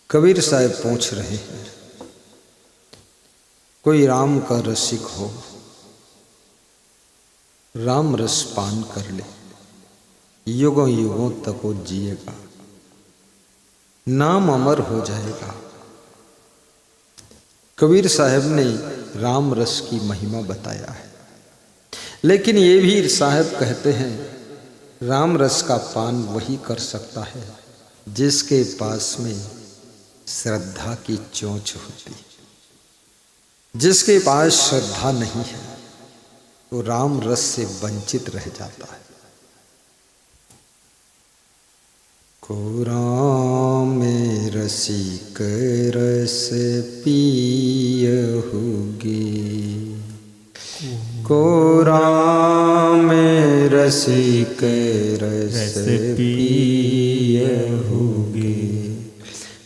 कबीर साहब पूछ रहे हैं, कोई राम का रसिक हो, राम रस पान कर ले, युगों युगों तक वो जिएगा, नाम अमर हो जाएगा। कबीर साहब ने राम रस की महिमा बताया है, लेकिन ये भी साहब कहते हैं राम रस का पान वही कर सकता है जिसके पास में श्रद्धा की चोंच होती। जिसके पास श्रद्धा नहीं है वो राम रस से वंचित रह जाता है। को राम रसिक रस पियहुगे, को राम रसिक रस पियहुगे,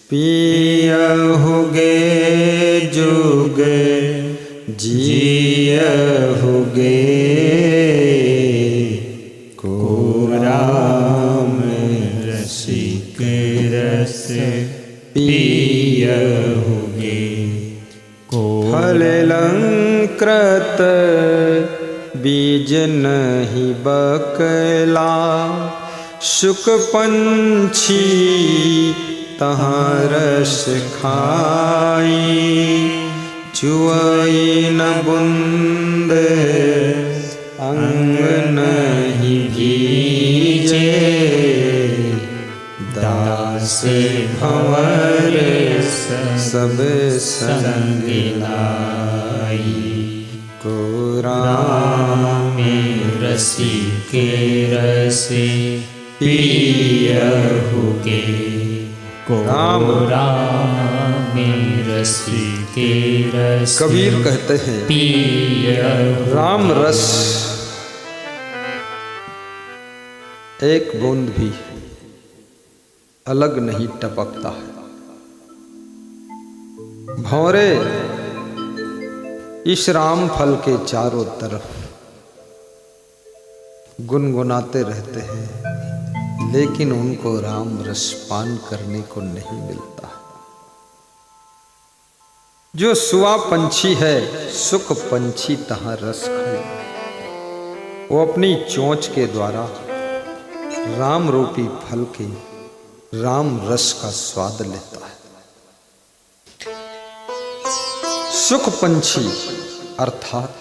पियहुगे जुग जियहुगे, को राम रसिक रस पियहुगे, फल अलंकृत बीज नहीं बकला, शुक पंछी तहाँ रस खाई, चुआई न बुंद अंग नहीं भीजे, दास भंवर सब संग लाई, को राम रसिक रस पियहुगे, को राम रसिक रस। कबीर कहते हैं राम रस एक बूंद भी अलग नहीं टपकता है। भंवरे इस राम फल के चारों तरफ गुनगुनाते रहते हैं, लेकिन उनको राम रस पान करने को नहीं मिलता। जो सुआ पंछी है, सुख पंछी तहाँ रस खाए, वो अपनी चोंच के द्वारा राम रूपी फल के राम रस का स्वाद लेता है। सुख पंछी अर्थात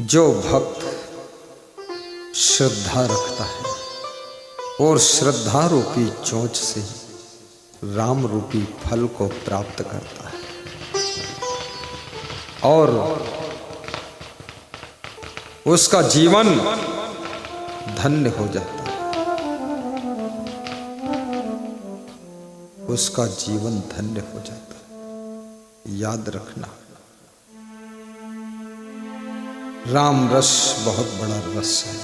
जो भक्त श्रद्धा रखता है और श्रद्धा रूपी चोंच से राम रूपी फल को प्राप्त करता है और उसका जीवन धन्य हो जाता है। उसका जीवन धन्य हो जाता है। याद रखना, राम रस बहुत बड़ा रस है।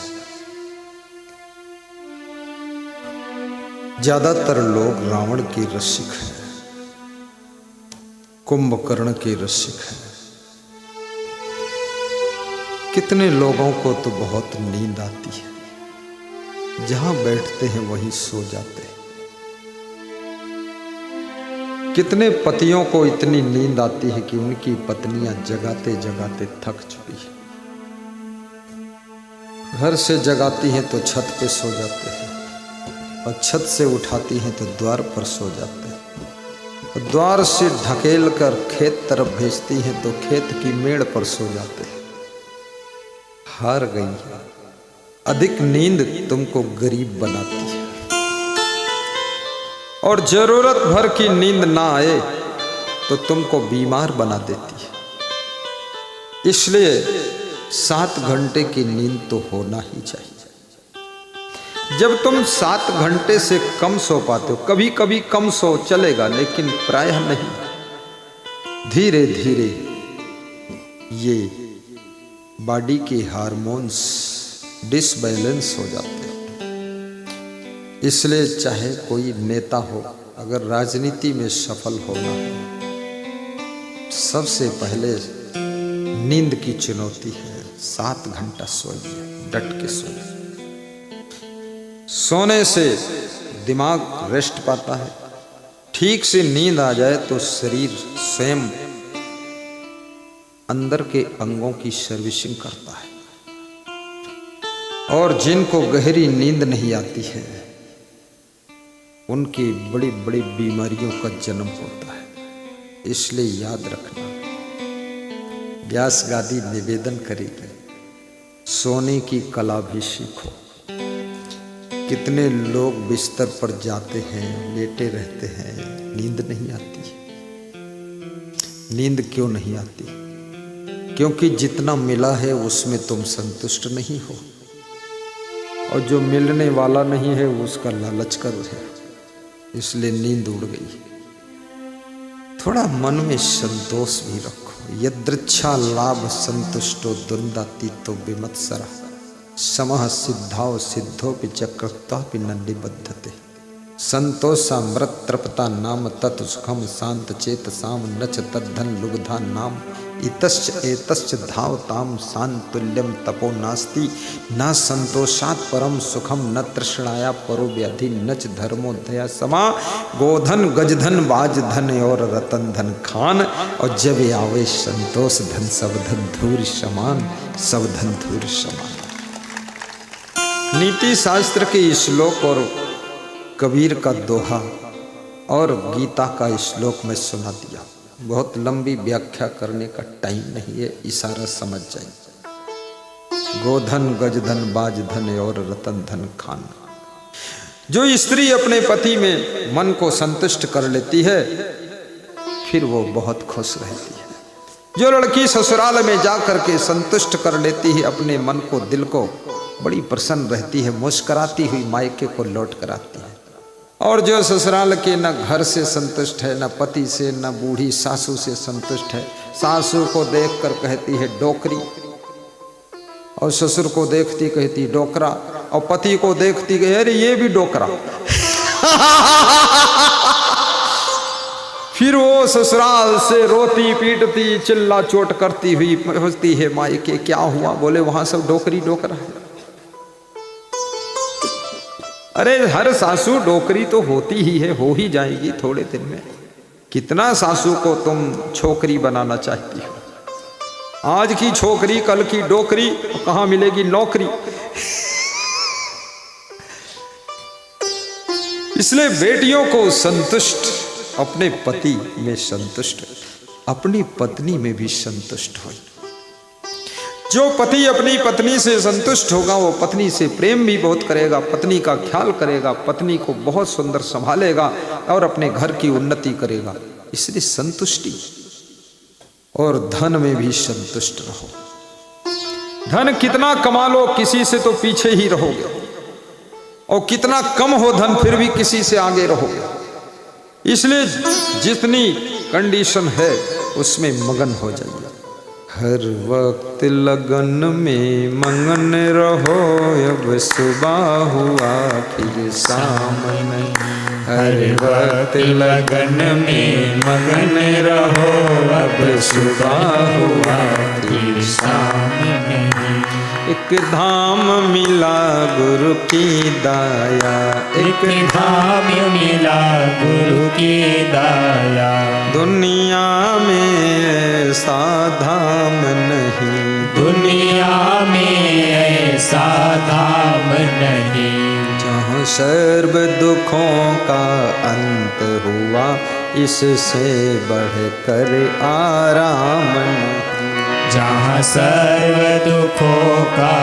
ज्यादातर लोग रावण के रसिक हैं, कुंभकर्ण के रसिक हैं। कितने लोगों को तो बहुत नींद आती है, जहां बैठते हैं वहीं सो जाते हैं। कितने पतियों को इतनी नींद आती है कि उनकी पत्नियां जगाते जगाते थक चुकी है। घर से जगाती हैं तो छत पे सो जाते हैं, और छत से उठाती हैं तो द्वार पर सो जाते हैं, और द्वार से ढकेल कर खेत तरफ भेजती हैं तो खेत की मेड़ पर सो जाते हैं। हार गई है। अधिक नींद तुमको गरीब बनाती है, और जरूरत भर की नींद ना आए तो तुमको बीमार बना देती है। इसलिए 7 घंटे की नींद तो होना ही चाहिए। जब तुम 7 घंटे से कम सो पाते हो, कभी कभी कम सो चलेगा, लेकिन प्रायः नहीं, धीरे धीरे ये बॉडी के हार्मोन्स डिसबैलेंस हो जाते हैं। इसलिए चाहे कोई नेता हो, अगर राजनीति में सफल होना है, सबसे पहले नींद की चुनौती है। 7 घंटा सोइए, डट के सोइए। सोने से दिमाग रेस्ट पाता है, ठीक से नींद आ जाए तो शरीर स्वयं अंदर के अंगों की सर्विसिंग करता है। और जिनको गहरी नींद नहीं आती है उनकी बड़ी बड़ी बीमारियों का जन्म होता है। इसलिए याद रखना, व्यास गादी निवेदन करेगी, सोने की कला भी सीखो। कितने लोग बिस्तर पर जाते हैं, लेटे रहते हैं, नींद नहीं आती। नींद क्यों नहीं आती? क्योंकि जितना मिला है उसमें तुम संतुष्ट नहीं हो, और जो मिलने वाला नहीं है उसका लालच कर रहे हो, इसलिए नींद उड़ गई। थोड़ा मन में संतोष भी रखो। यदृच्छा लाभ संतुष्टो द्वंद्वातीतो विमत्सरा समः सिद्धाव सिद्धोपि चक्रत्वापि न निबद्धते। संतोषामृत तृप्ता नाम तत् सुखम शांत चेतसाम नच तद्धन लुब्धा नाम इतश्च एतश्च धावताम शांतुल्यम तपो नास्ति न संतोषात् परम सुखम न तृष्णाया परो व्याधि नच धर्मोदया समा। गोधन गजधन बाजधन और रतन धन खान, और जब आवे संतोष धन सब धन धूर समान, सब धन धूर समान। नीति शास्त्र के श्लोक और कबीर का दोहा और गीता का श्लोक में सुना दिया। बहुत लंबी व्याख्या करने का टाइम नहीं है, इशारा समझ जाइए। गोधन गजधन बाजधन और रतन धन खान। जो स्त्री अपने पति में मन को संतुष्ट कर लेती है फिर वो बहुत खुश रहती है। जो लड़की ससुराल में जा करके संतुष्ट कर लेती है अपने मन को, दिल को, बड़ी प्रसन्न रहती है, मुस्कुराती हुई मायके को लौट कर आती है। और जो ससुराल के न घर से संतुष्ट है, न पति से, न बूढ़ी सासू से संतुष्ट है, सासू को देखकर कहती है डोकरी, और ससुर को देखती कहती डोकरा, और पति को देखती कहे अरे ये भी डोकरा। फिर वो ससुराल से रोती पीटती चिल्ला चोट करती हुई पहुंचती है मायके। क्या हुआ? बोले वहां सब डोकरी डोकरा है। अरे हर सासू डोकरी तो होती ही है, हो ही जाएगी थोड़े दिन में। कितना सासू को तुम छोकरी बनाना चाहती हो? आज की छोकरी कल की डोकरी, कहाँ मिलेगी नौकरी? इसलिए बेटियों को संतुष्ट, अपने पति में संतुष्ट, अपनी पत्नी में भी संतुष्ट हो। जो पति अपनी पत्नी से संतुष्ट होगा वो पत्नी से प्रेम भी बहुत करेगा, पत्नी का ख्याल करेगा, पत्नी को बहुत सुंदर संभालेगा और अपने घर की उन्नति करेगा। इसलिए संतुष्टि। और धन में भी संतुष्ट रहो। धन कितना कमा लो किसी से तो पीछे ही रहोगे, और कितना कम हो धन फिर भी किसी से आगे रहोगे। इसलिए जितनी कंडीशन है उसमें मगन हो जाइए। हर वक्त लगन में मगन रहो, अब सुबह हुआ फिर शाम नहीं। हर वक्त लगन में मगन रहो, अब सुबह हुआ फिर शाम नहीं। एक धाम मिला गुरु की दाया, एक धाम मिला गुरु की दाया। दुनिया में ऐसा धाम नहीं, दुनिया में ऐसा धाम नहीं। जहाँ सर्व दुखों का अंत हुआ, इससे बढ़कर आराम नहीं। जहाँ सर्व दुखों का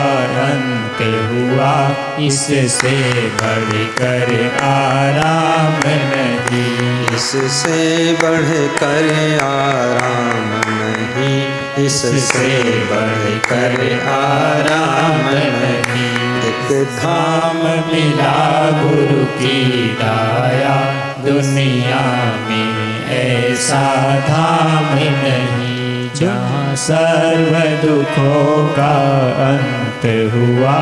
अंत हुआ, इससे बढ़कर आराम नहीं। इससे बढ़कर आराम नहीं, इससे बढ़कर आराम नहीं। एक धाम मिला गुरु की दाया, दुनिया में ऐसा धाम नहीं। जहाँ सर्व दुखों का अंत हुआ,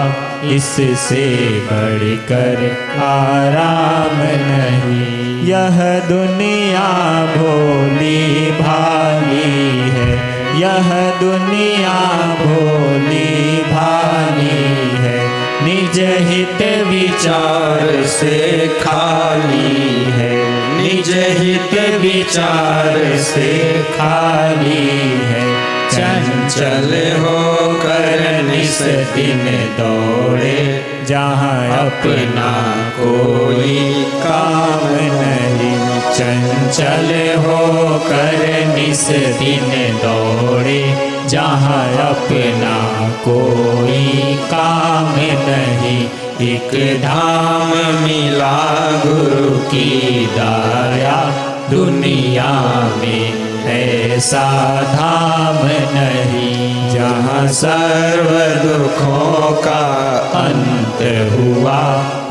इससे बढ़कर आराम नहीं। यह दुनिया भोली भाली है, यह दुनिया भोली भाली है। निज हित विचार से खाली है, निज हित विचार से खाली है। चंचल होकर निस दिन दौड़े, जहाँ अपना कोई काम नहीं। चंचल होकर निस दिन दौड़े, जहाँ अपना कोई काम नहीं। एक धाम मिला गुरु की दया, दुनिया में ऐसा धाम नहीं। जहाँ सर्व दुखों का अंत हुआ,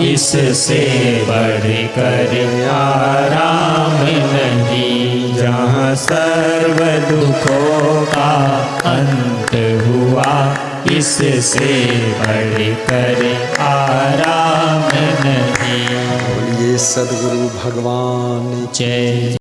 इससे बढ़कर आराम नहीं। जहाँ सर्व दुखों का अंत हुआ, इससे बढ़कर आराम नहीं। बोलिए सद्गुरु भगवान जय।